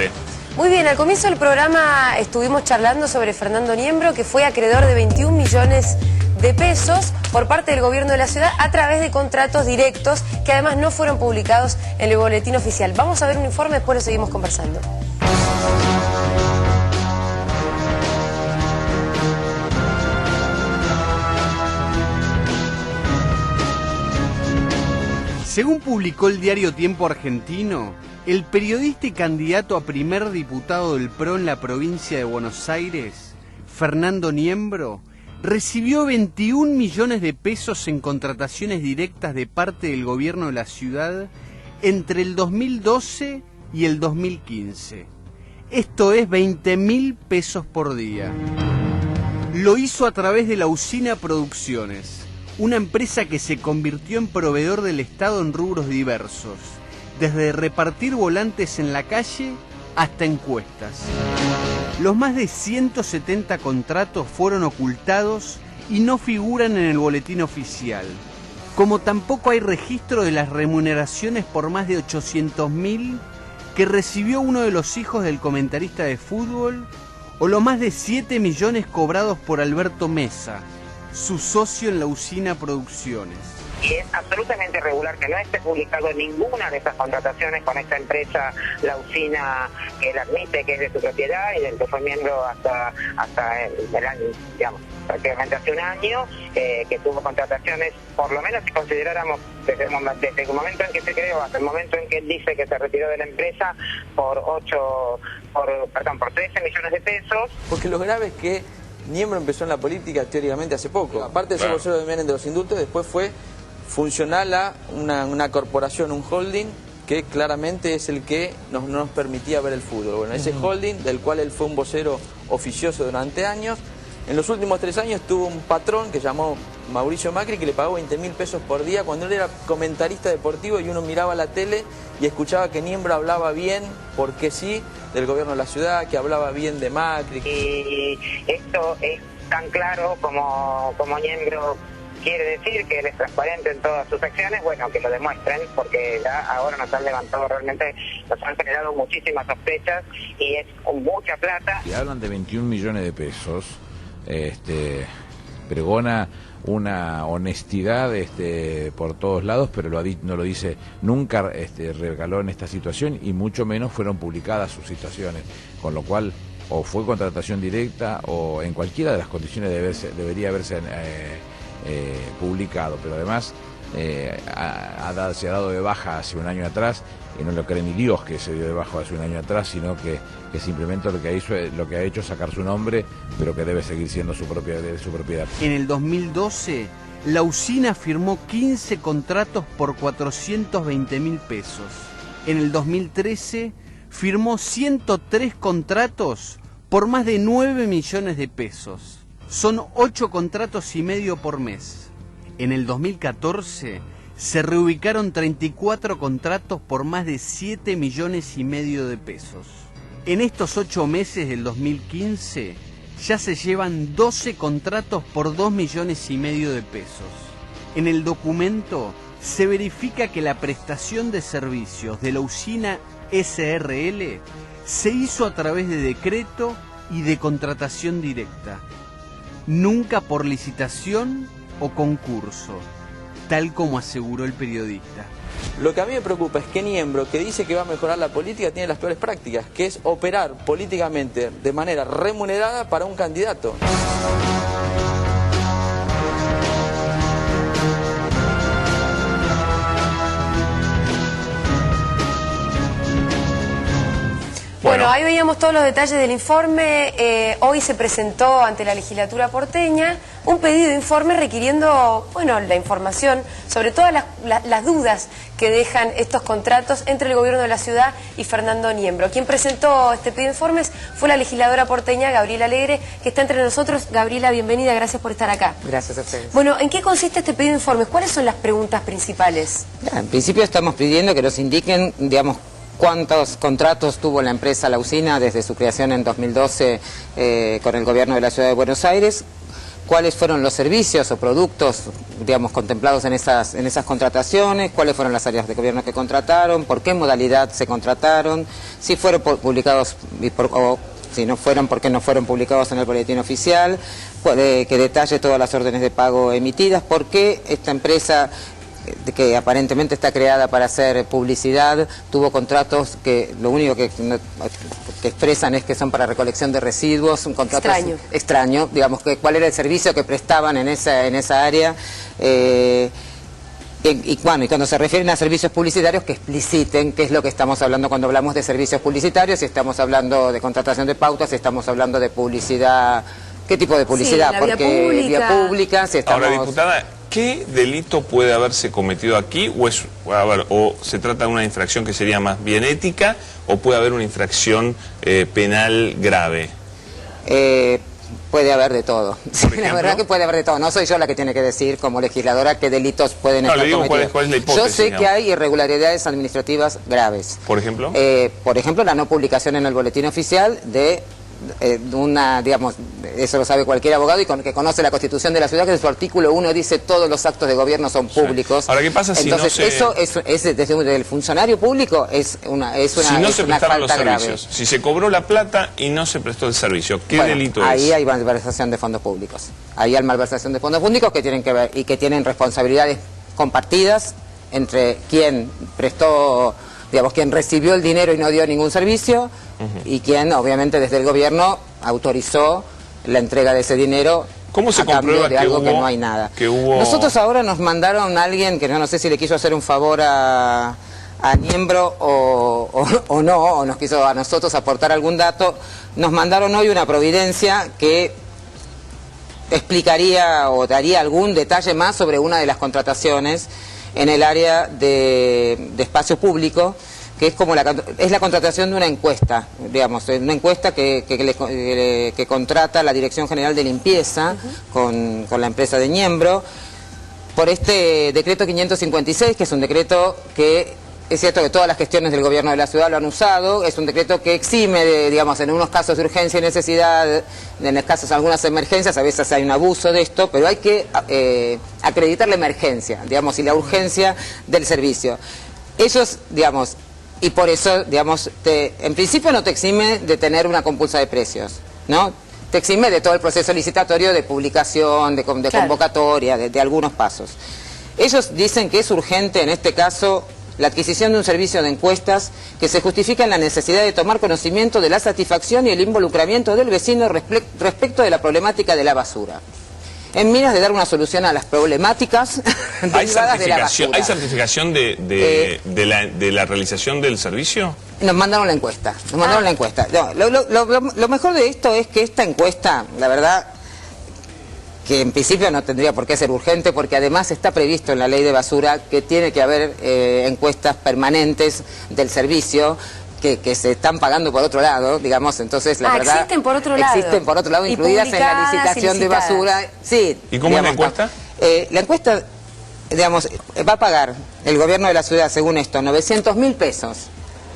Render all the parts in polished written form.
Belén. Muy bien, al comienzo del programa estuvimos charlando sobre Fernando Niembro, que fue acreedor de 21 millones de pesos por parte del gobierno de la ciudad a través de contratos directos que además no fueron publicados en el boletín oficial. Vamos a ver un informe, después lo seguimos conversando. Según publicó el diario Tiempo Argentino, el periodista y candidato a primer diputado del PRO en la provincia de Buenos Aires, Fernando Niembro, recibió 21 millones de pesos en contrataciones directas de parte del gobierno de la ciudad entre el 2012 y el 2015. Esto es 20.000 pesos por día. Lo hizo a través de la Usina Producciones, una empresa que se convirtió en proveedor del Estado en rubros diversos, desde repartir volantes en la calle hasta encuestas. Los más de 170 contratos fueron ocultados y no figuran en el boletín oficial, como tampoco hay registro de las remuneraciones por más de 800.000 que recibió uno de los hijos del comentarista de fútbol, o los más de 7 millones cobrados por Alberto Mesa, su socio en la Usina Producciones. Y es absolutamente irregular que no esté publicado ninguna de esas contrataciones con esta empresa, la Usina, que él admite que es de su propiedad y del que fue miembro hasta el año, digamos, prácticamente hace un año, que tuvo contrataciones, por lo menos si consideráramos desde el momento en que se creó hasta el momento en que él dice que se retiró de la empresa por 13 millones de pesos. Porque lo grave es que Niembro empezó en la política teóricamente hace poco. Aparte de ser vocero de Menem de los indultos, después fue funcional a una corporación, un holding, que claramente es el que no nos permitía ver el fútbol. Bueno, ese holding, del cual él fue un vocero oficioso durante años, en los últimos 3 años tuvo un patrón que llamó Mauricio Macri, que le pagó 20.000 pesos por día cuando él era comentarista deportivo y uno miraba la tele y escuchaba que Niembro hablaba bien, porque sí, del gobierno de la ciudad, que hablaba bien de Macri. Y esto es tan claro como Niembro quiere decir que él es transparente en todas sus acciones, bueno, que lo demuestren, porque ya ahora nos han levantado realmente, nos han generado muchísimas sospechas y es mucha plata. Si hablan de 21 millones de pesos, pregona una honestidad por todos lados, pero no lo dice, nunca regaló en esta situación y mucho menos fueron publicadas sus situaciones, con lo cual o fue contratación directa o en cualquiera de las condiciones debería haberse publicado, pero además se ha dado de baja hace un año atrás y no lo cree ni Dios que se dio de baja hace un año atrás, sino que simplemente lo que ha hecho es sacar su nombre, pero que debe seguir siendo su propiedad. En el 2012, la Usina firmó 15 contratos por 420.000 pesos. En el 2013, firmó 103 contratos por más de 9 millones de pesos. Son 8 contratos y medio por mes. En el 2014 se reubicaron 34 contratos por más de 7 millones y medio de pesos. En estos 8 meses del 2015 ya se llevan 12 contratos por 2 millones y medio de pesos. En el documento se verifica que la prestación de servicios de la Usina SRL se hizo a través de decreto y de contratación directa, nunca por licitación o concurso, tal como aseguró el periodista. Lo que a mí me preocupa es que Niembro, que dice que va a mejorar la política, tiene las peores prácticas, que es operar políticamente de manera remunerada para un candidato. Bueno, ahí veíamos todos los detalles del informe. Hoy se presentó ante la legislatura porteña un pedido de informe requiriendo, bueno, la información sobre todas las dudas que dejan estos contratos entre el gobierno de la ciudad y Fernando Niembro. Quien presentó este pedido de informes fue la legisladora porteña Gabriela Alegre, que está entre nosotros. Gabriela, bienvenida, gracias por estar acá. Gracias a ustedes. Bueno, ¿en qué consiste este pedido de informes? ¿Cuáles son las preguntas principales? En principio estamos pidiendo que nos indiquen, digamos, cuántos contratos tuvo la empresa La Usina desde su creación en 2012 con el gobierno de la ciudad de Buenos Aires, cuáles fueron los servicios o productos, digamos, contemplados en esas contrataciones, cuáles fueron las áreas de gobierno que contrataron, por qué modalidad se contrataron, si fueron publicados o si no fueron, por qué no fueron publicados en el boletín oficial, que detalle todas las órdenes de pago emitidas, por qué esta empresa, que aparentemente está creada para hacer publicidad, tuvo contratos que lo único que expresan es que son para recolección de residuos, un contrato extraño, digamos, que cuál era el servicio que prestaban en esa área, y cuando se refieren a servicios publicitarios, que expliciten qué es lo que estamos hablando cuando hablamos de servicios publicitarios, si estamos hablando de contratación de pautas, si estamos hablando de publicidad, qué tipo de publicidad, sí, porque vía pública, si estamos... Ahora, diputada, ¿qué delito puede haberse cometido aquí? ¿O se trata de una infracción que sería más bien ética, o puede haber una infracción penal grave? Puede haber de todo. Sí, la verdad que puede haber de todo. No soy yo la que tiene que decir como legisladora qué delitos pueden estar cometidos. ¿Cuál es la hipótesis? Yo sé que hay irregularidades administrativas graves. ¿Por ejemplo? Por ejemplo, la no publicación en el boletín oficial de una, digamos, eso lo sabe cualquier abogado y que conoce la Constitución de la ciudad, que en su artículo 1 dice todos los actos de gobierno son públicos. Sí. Ahora, ¿qué pasa si entonces, no se... eso es desde el funcionario público es una si no se prestaron los grave. servicios, si se cobró la plata y no se prestó el servicio, ¿qué delito es? Ahí hay malversación de fondos públicos. Ahí hay malversación de fondos públicos que tienen que ver y que tienen responsabilidades compartidas entre quien prestó, digamos, quien recibió el dinero y no dio ningún servicio, y quien, obviamente, desde el gobierno autorizó la entrega de ese dinero. ¿Cómo se a cambio comprueba de que algo hubo, que no hay nada? Nosotros ahora nos mandaron a alguien que no sé si le quiso hacer un favor a Niembro o no, o nos quiso a nosotros aportar algún dato. Nos mandaron hoy una providencia que explicaría o daría algún detalle más sobre una de las contrataciones en el área de espacio público, que es como es la contratación de una encuesta, digamos, una encuesta que contrata la Dirección General de Limpieza con la empresa de Niembro por este decreto 556, que es un decreto que es cierto que todas las gestiones del gobierno de la ciudad lo han usado, es un decreto que exime, digamos, en unos casos de urgencia y necesidad, en los casos de algunas emergencias, a veces hay un abuso de esto, pero hay que acreditar la emergencia, digamos, y la urgencia del servicio. Ellos, digamos, y por eso, digamos, en principio no te exime de tener una compulsa de precios, ¿no? Te exime de todo el proceso licitatorio de publicación, de convocatoria, de algunos pasos. Ellos dicen que es urgente, en este caso, la adquisición de un servicio de encuestas que se justifica en la necesidad de tomar conocimiento de la satisfacción y el involucramiento del vecino respecto de la problemática de la basura, en miras de dar una solución a las problemáticas derivadas de la basura. ¿Hay certificación de la realización del servicio? Nos mandaron la encuesta, No, lo mejor de esto es que esta encuesta, la verdad, que en principio no tendría por qué ser urgente, porque además está previsto en la ley de basura que tiene que haber encuestas permanentes del servicio, que se están pagando por otro lado, digamos, entonces la verdad... Existen por otro lado. Existen por otro lado, incluidas en la licitación de basura. Sí. ¿Y cómo es la encuesta? La encuesta, digamos, va a pagar el gobierno de la ciudad, según esto, 900.000 pesos.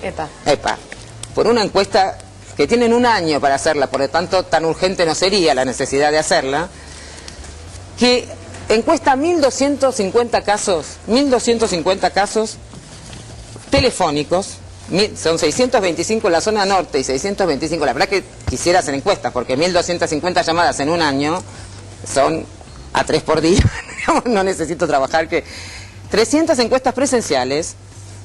Epa. Por una encuesta que tienen un año para hacerla, por lo tanto, tan urgente no sería la necesidad de hacerla, que encuesta 1.250 casos telefónicos. Son 625 en la zona norte y 625, la verdad que quisiera hacer encuestas, porque 1.250 llamadas en un año son a 3 por día, no necesito trabajar, que 300 encuestas presenciales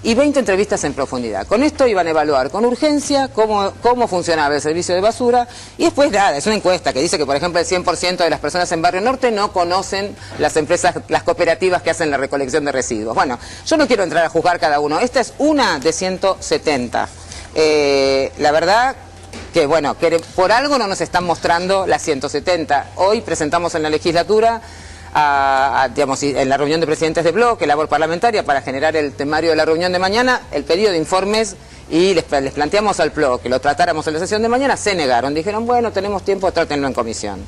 y 20 entrevistas en profundidad. Con esto iban a evaluar con urgencia cómo funcionaba el servicio de basura, y después nada, es una encuesta que dice que, por ejemplo, el 100% de las personas en Barrio Norte no conocen las empresas, las cooperativas que hacen la recolección de residuos. Bueno, yo no quiero entrar a juzgar cada uno, esta es una de 170. La verdad que, bueno, que por algo no nos están mostrando las 170. Hoy presentamos en la legislatura digamos, en la reunión de presidentes de bloque, labor parlamentaria, para generar el temario de la reunión de mañana, el pedido de informes, y les planteamos al PLO que lo tratáramos en la sesión de mañana. Se negaron, dijeron, bueno, tenemos tiempo, trátenlo en comisión.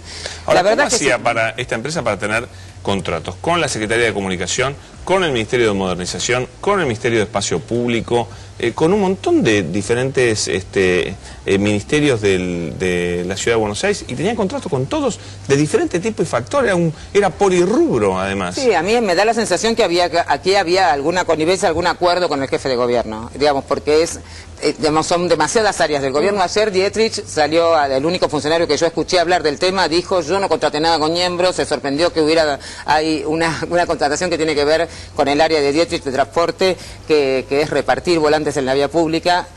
Ahora, la verdad ¿cómo hacía para esta empresa para tener contratos con la Secretaría de Comunicación, con el Ministerio de Modernización, con el Ministerio de Espacio Público, con un montón de diferentes ministerios de la Ciudad de Buenos Aires, y tenían contratos con todos de diferentes tipos y factores, era polirrubro además. Sí, a mí me da la sensación que aquí había alguna connivencia, algún acuerdo con el jefe de gobierno, digamos, porque son demasiadas áreas del gobierno. Ayer Dietrich salió, el único funcionario que yo escuché hablar del tema, dijo: yo no contraté nada con Niembro. Se sorprendió que hay una contratación que tiene que ver con el área de Dietrich de transporte, que es repartir volantes en la vía pública.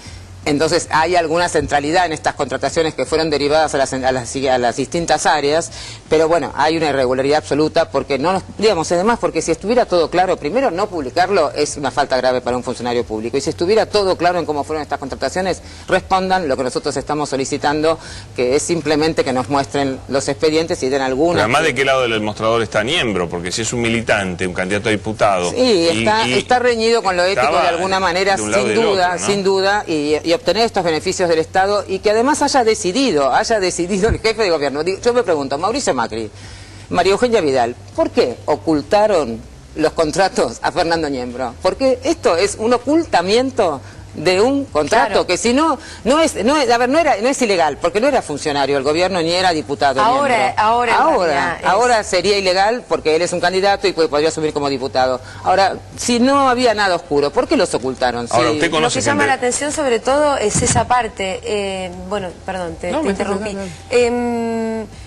Entonces hay alguna centralidad en estas contrataciones que fueron derivadas a las distintas áreas, pero bueno, hay una irregularidad absoluta, porque además, porque si estuviera todo claro, primero, no publicarlo es una falta grave para un funcionario público, y si estuviera todo claro en cómo fueron estas contrataciones, respondan lo que nosotros estamos solicitando, que es simplemente que nos muestren los expedientes y den alguna. Pero además, ¿de qué lado del mostrador está Niembro? Porque si es un militante, un candidato a diputado... Sí, está reñido con lo ético de alguna manera, sin duda, y obtener estos beneficios del Estado, y que además haya decidido el jefe de gobierno. Yo me pregunto, Mauricio Macri, María Eugenia Vidal, ¿por qué ocultaron los contratos a Fernando Niembro? Porque esto es un ocultamiento de un contrato, claro, que si no es ilegal, porque no era funcionario del gobierno ni era diputado. Ahora sería ilegal porque él es un candidato y podría asumir como diputado. Ahora, si no había nada oscuro, ¿por qué los ocultaron? Ahora, lo que llama la atención sobre todo es esa parte. Bueno, perdón, te interrumpí.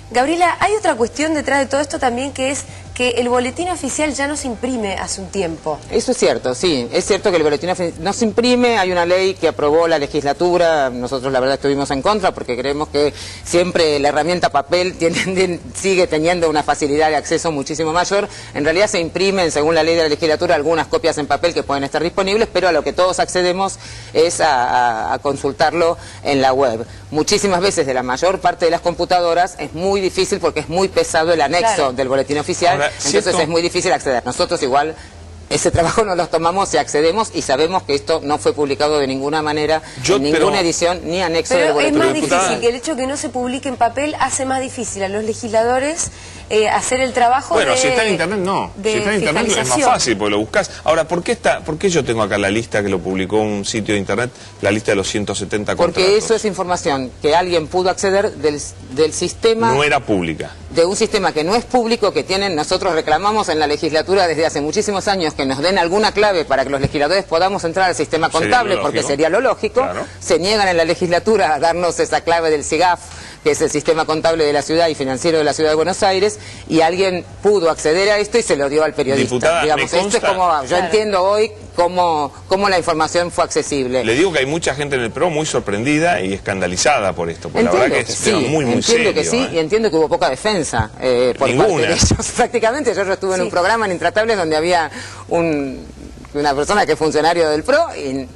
Gabriela, hay otra cuestión detrás de todo esto también, que es que el boletín oficial ya no se imprime hace un tiempo. Eso es cierto, sí. Es cierto que el boletín oficial no se imprime. Hay una ley que aprobó la legislatura. Nosotros la verdad estuvimos en contra, porque creemos que siempre la herramienta papel sigue teniendo una facilidad de acceso muchísimo mayor. En realidad se imprimen, según la ley de la legislatura, algunas copias en papel que pueden estar disponibles, pero a lo que todos accedemos es a consultarlo en la web. Muchísimas veces, de la mayor parte de las computadoras, es muy difícil porque es muy pesado el anexo del boletín oficial. Ahora, entonces es muy difícil acceder. Nosotros igual ese trabajo nos lo tomamos y accedemos, y sabemos que esto no fue publicado de ninguna manera, en ninguna edición ni anexo del boletín. Pero es más difícil, que el hecho de que no se publique en papel hace más difícil a los legisladores hacer el trabajo. Bueno, si está en internet no, si está en internet es más fácil, porque lo buscas. Ahora, ¿por qué yo tengo acá la lista que lo publicó un sitio de internet, la lista de los 170 contratos? Porque eso es información que alguien pudo acceder del sistema. No era pública. De un sistema que no es público, que nosotros reclamamos en la legislatura desde hace muchísimos años que nos den alguna clave para que los legisladores podamos entrar al sistema contable, porque sería lo lógico. Claro. Se niegan en la legislatura a darnos esa clave del SIGAF, que es el sistema contable de la ciudad y financiero de la Ciudad de Buenos Aires, y alguien pudo acceder a esto y se lo dio al periodista. Diputada, digamos, esto es como, yo entiendo hoy cómo la información fue accesible. Le digo que hay mucha gente en el PRO muy sorprendida y escandalizada por esto, porque la verdad que es muy serio. Entiendo que sí, y entiendo que hubo poca defensa por parte de ellos. Prácticamente yo estuve en un programa en Intratables donde había una persona que es funcionario del PRO y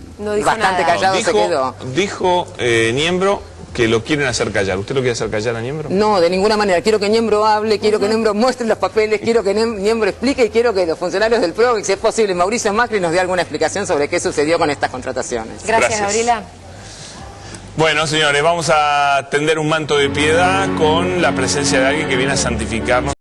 bastante callado se quedó. Dijo Niembro que lo quieren hacer callar. ¿Usted lo quiere hacer callar a Niembro? No, de ninguna manera. Quiero que Niembro hable, quiero que Niembro muestre los papeles, quiero que Niembro explique, y quiero que los funcionarios del PRO, si es posible, Mauricio Macri, nos dé alguna explicación sobre qué sucedió con estas contrataciones. Gracias, Gabriela. Bueno, señores, vamos a tender un manto de piedad con la presencia de alguien que viene a santificarnos.